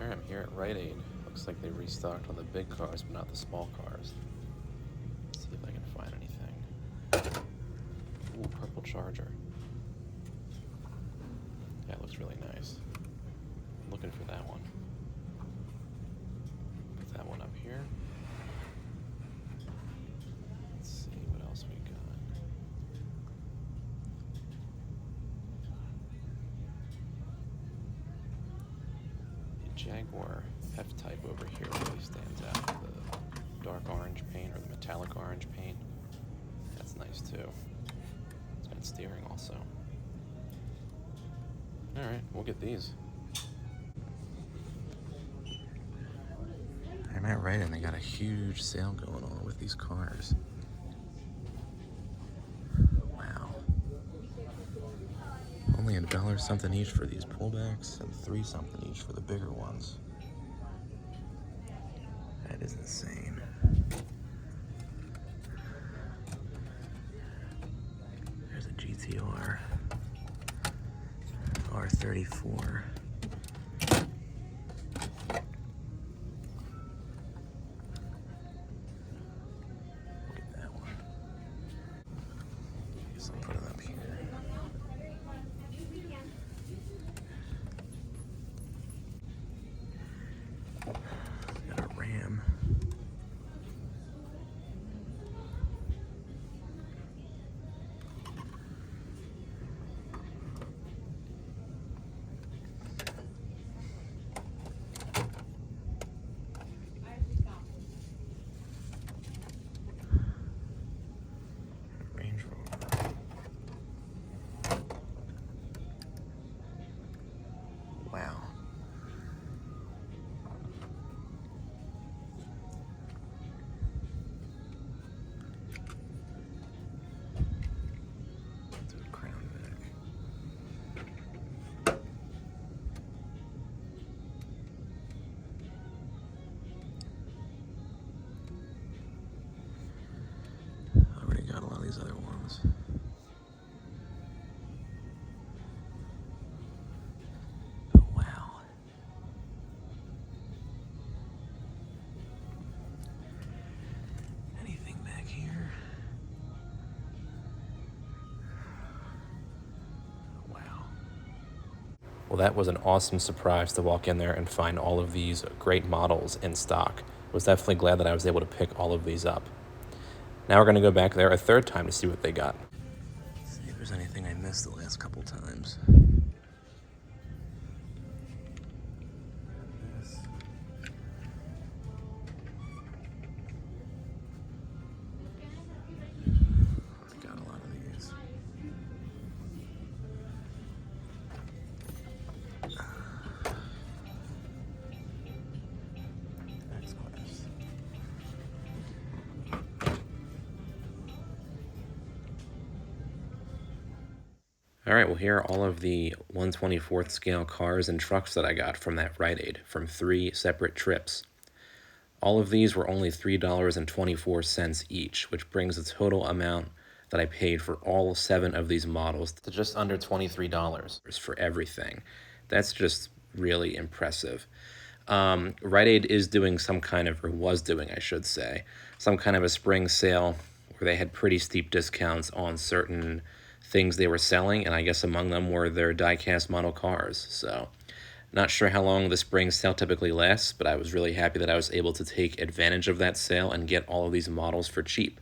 Alright, I'm here at Rite Aid. Looks like they restocked on the big cars, but not the small cars. Let's see if I can find anything. Ooh, purple Charger. That looks really nice. I'm looking for that one. Put that one up here. Let's see what else we got. Jaguar F-Type over here really stands out. The dark orange paint or the metallic orange paint. That's nice too. It's got steering also. Alright, we'll get these. I'm at Rite Aid and they got a huge sale going on with these cars. Wow. Only $1 something each for these pullbacks and $3 something each for the bigger ones. That is insane. There's a GTR R34. Look at that one. Guess I'll put it up here. Got a Ram. Range Rover. Wow. It's a Crown Vic. I already got a lot of these other ones. Oh, wow. Anything back here? Wow. Well, that was an awesome surprise to walk in there and find all of these great models in stock. I was definitely glad that I was able to pick all of these up. Now we're going to go back there a third time to see what they got. See if there's anything I missed the last couple times. This. Got a lot of these. X-Class. Alright, well here are all of the 1/24th scale cars and trucks that I got from that Rite Aid from 3 separate trips. All of these were only $3.24 each, which brings the total amount that I paid for all 7 of these models to just under $23 for everything. That's just really impressive. Rite Aid is doing some kind of, or was doing, I should say, some kind of a spring sale where they had pretty steep discounts on certain things they were selling, and I guess among them were their diecast model cars. So, not sure how long the spring sale typically lasts, but I was really happy that I was able to take advantage of that sale and get all of these models for cheap,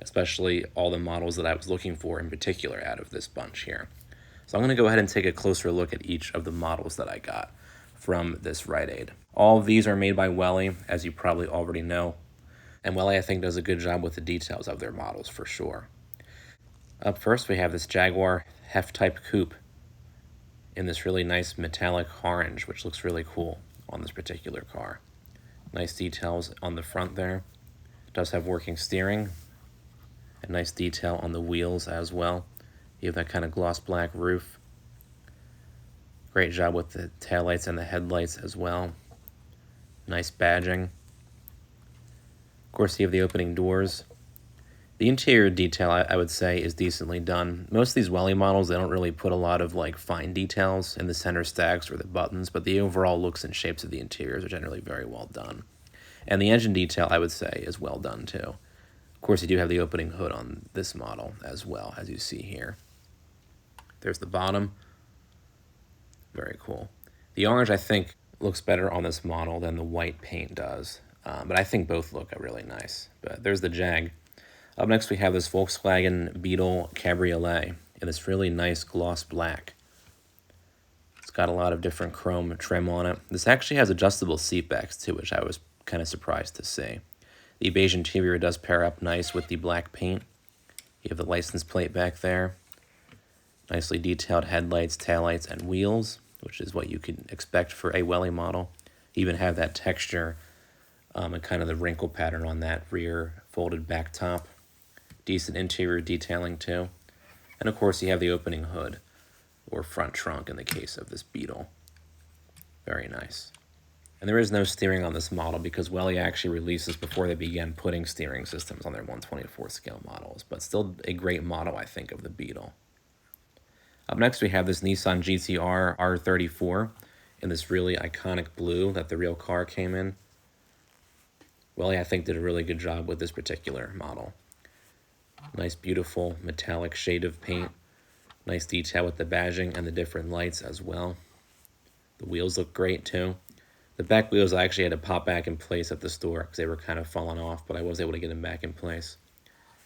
especially all the models that I was looking for in particular out of this bunch here. So I'm going to go ahead and take a closer look at each of the models that I got from this Rite Aid. All of these are made by Welly, as you probably already know, and Welly I think does a good job with the details of their models for sure. Up first we have this Jaguar F-Type Coupe in this really nice metallic orange, which looks really cool on this particular car. Nice details on the front there. It does have working steering. A nice detail on the wheels as well. You have that kind of gloss black roof. Great job with the taillights and the headlights as well. Nice badging. Of course, you have the opening doors. The interior detail, I would say, is decently done. Most of these Welly models, they don't really put a lot of like fine details in the center stacks or the buttons, but the overall looks and shapes of the interiors are generally very well done. And the engine detail, I would say, is well done too. Of course, you do have the opening hood on this model as well, as you see here. There's the bottom. Very cool. The orange, I think, looks better on this model than the white paint does, but I think both look really nice. But there's the Jag. Up next, we have this Volkswagen Beetle Cabriolet in this really nice gloss black. It's got a lot of different chrome trim on it. This actually has adjustable seat backs too, which I was kind of surprised to see. The beige interior does pair up nice with the black paint. You have the license plate back there. Nicely detailed headlights, taillights, and wheels, which is what you can expect for a Welly model. You even have that texture and kind of the wrinkle pattern on that rear folded back top. Decent interior detailing too. And of course you have the opening hood, or front trunk in the case of this Beetle. Very nice. And there is no steering on this model because Welly actually released this before they began putting steering systems on their 1/24 scale models, but still a great model, I think, of the Beetle. Up next we have this Nissan GTR R34 in this really iconic blue that the real car came in. Welly, I think, did a really good job with this particular model. Nice, beautiful, metallic shade of paint. Nice detail with the badging and the different lights as well. The wheels look great, too. The back wheels I actually had to pop back in place at the store because they were kind of falling off, but I was able to get them back in place.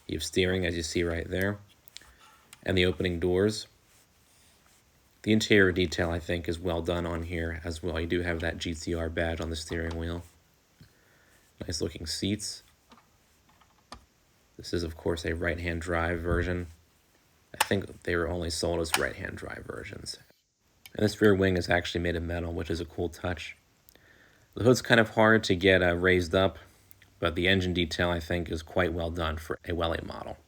You have steering, as you see right there, and the opening doors. The interior detail, I think, is well done on here as well. You do have that GTR badge on the steering wheel. Nice looking seats. This is, of course, a right-hand drive version. I think they were only sold as right-hand drive versions. And this rear wing is actually made of metal, which is a cool touch. The hood's kind of hard to get raised up, but the engine detail, I think, is quite well done for a Welly model.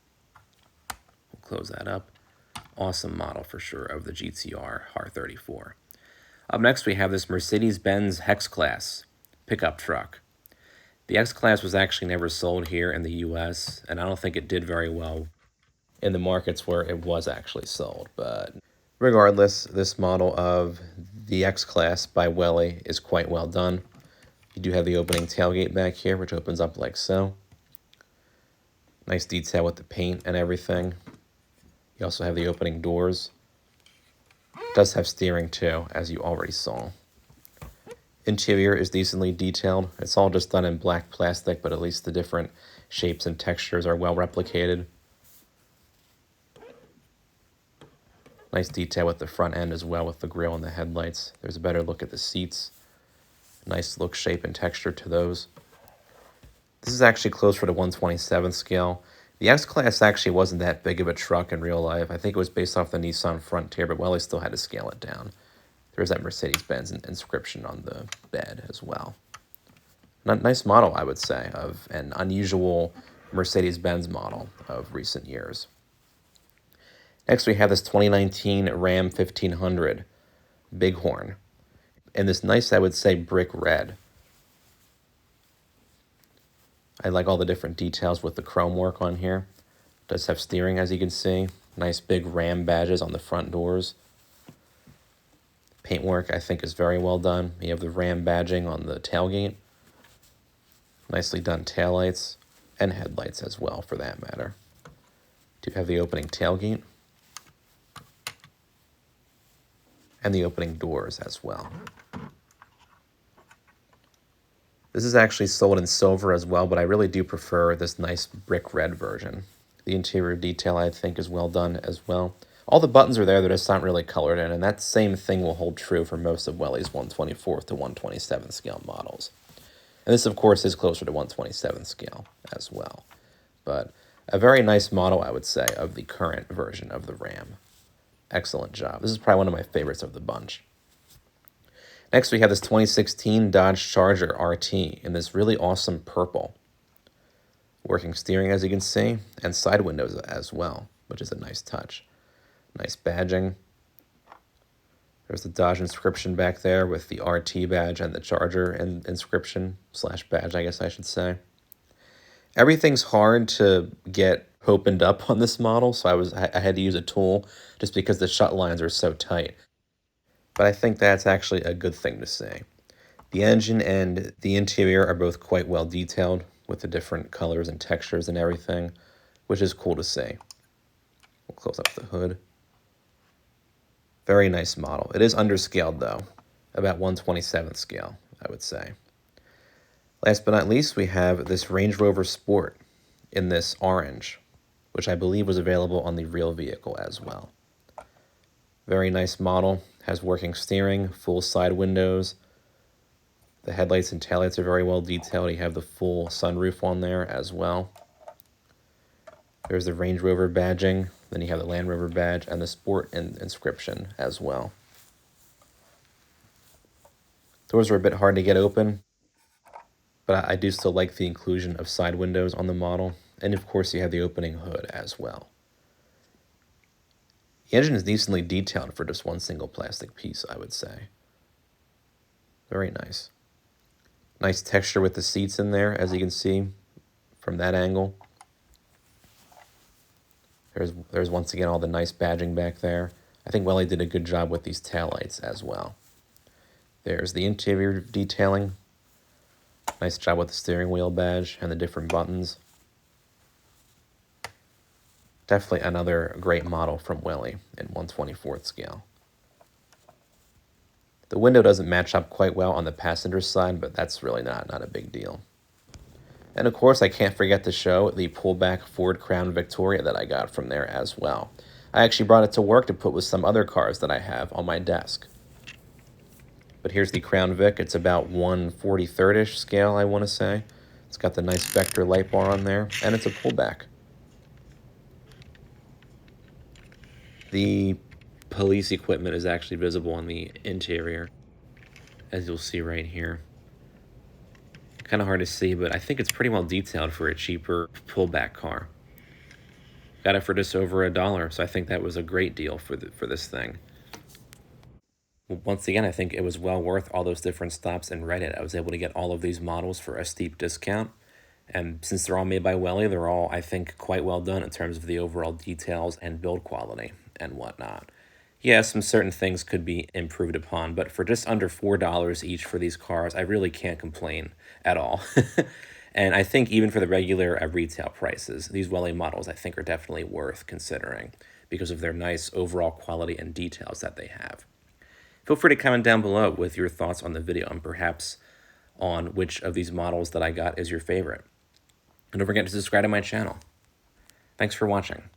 We'll close that up. Awesome model for sure of the GTR R34. Up next, we have this Mercedes-Benz X-Class pickup truck. The X-Class was actually never sold here in the US, and I don't think it did very well in the markets where it was actually sold. But regardless, this model of the X-Class by Welly is quite well done. You do have the opening tailgate back here, which opens up like so. Nice detail with the paint and everything. You also have the opening doors. It does have steering too, as you already saw. Interior is decently detailed. It's all just done in black plastic, but at least the different shapes and textures are well replicated. Nice detail with the front end as well, with the grille and the headlights. There's a better look at the seats. Nice look, shape, and texture to those. This is actually closer to 1/27 scale. The X-Class actually wasn't that big of a truck in real life. I think it was based off the Nissan Frontier, but Welly still had to scale it down. There's that Mercedes-Benz inscription on the bed as well. Nice model, I would say, of an unusual Mercedes-Benz model of recent years. Next, we have this 2019 Ram 1500 Bighorn in this nice, I would say, brick red. I like all the different details with the chrome work on here. It does have steering, as you can see. Nice big Ram badges on the front doors. Paintwork, I think, is very well done. You have the Ram badging on the tailgate. Nicely done taillights and headlights as well, for that matter. Do have the opening tailgate and the opening doors as well. This is actually sold in silver as well, but I really do prefer this nice brick red version. The interior detail, I think, is well done as well. All the buttons are there, they're just not really colored in, and that same thing will hold true for most of Welly's 1/24 to 1/27 scale models. And this, of course, is closer to 1/27 scale as well. But a very nice model, I would say, of the current version of the Ram. Excellent job. This is probably one of my favorites of the bunch. Next, we have this 2016 Dodge Charger RT in this really awesome purple. Working steering, as you can see, and side windows as well, which is a nice touch. Nice badging. There's the Dodge inscription back there with the RT badge and the Charger inscription / badge, I guess I should say. Everything's hard to get opened up on this model, so I had to use a tool just because the shut lines are so tight. But I think that's actually a good thing to say. The engine and the interior are both quite well detailed with the different colors and textures and everything, which is cool to see. We'll close up the hood. Very nice model. It is underscaled though, about 1/27th scale, I would say. Last but not least, we have this Range Rover Sport in this orange, which I believe was available on the real vehicle as well. Very nice model, has working steering, full side windows. The headlights and taillights are very well detailed. You have the full sunroof on there as well. There's the Range Rover badging, then you have the Land Rover badge and the Sport inscription as well. Doors are a bit hard to get open, but I do still like the inclusion of side windows on the model. And of course you have the opening hood as well. The engine is decently detailed for just one single plastic piece, I would say. Very nice. Nice texture with the seats in there, as you can see from that angle. There's once again all the nice badging back there. I think Welly did a good job with these taillights as well. There's the interior detailing. Nice job with the steering wheel badge and the different buttons. Definitely another great model from Welly in 1/24th scale. The window doesn't match up quite well on the passenger side, but that's really not a big deal. And of course, I can't forget to show the pullback Ford Crown Victoria that I got from there as well. I actually brought it to work to put with some other cars that I have on my desk. But here's the Crown Vic. It's about 1/43rd-ish scale, I want to say. It's got the nice Vector light bar on there, and it's a pullback. The police equipment is actually visible on the interior, as you'll see right here. Kind of hard to see, but I think it's pretty well detailed for a cheaper pullback car. Got it for just over $1, so I think that was a great deal for this thing. Once again, I think it was well worth all those different stops in Rite Aid. I was able to get all of these models for a steep discount. And since they're all made by Welly, they're all, I think, quite well done in terms of the overall details and build quality and whatnot. Yeah, some certain things could be improved upon, but for just under $4 each for these cars, I really can't complain at all. And I think even for the regular retail prices, these Welly models I think are definitely worth considering because of their nice overall quality and details that they have. Feel free to comment down below with your thoughts on the video and perhaps on which of these models that I got is your favorite. And don't forget to subscribe to my channel. Thanks for watching.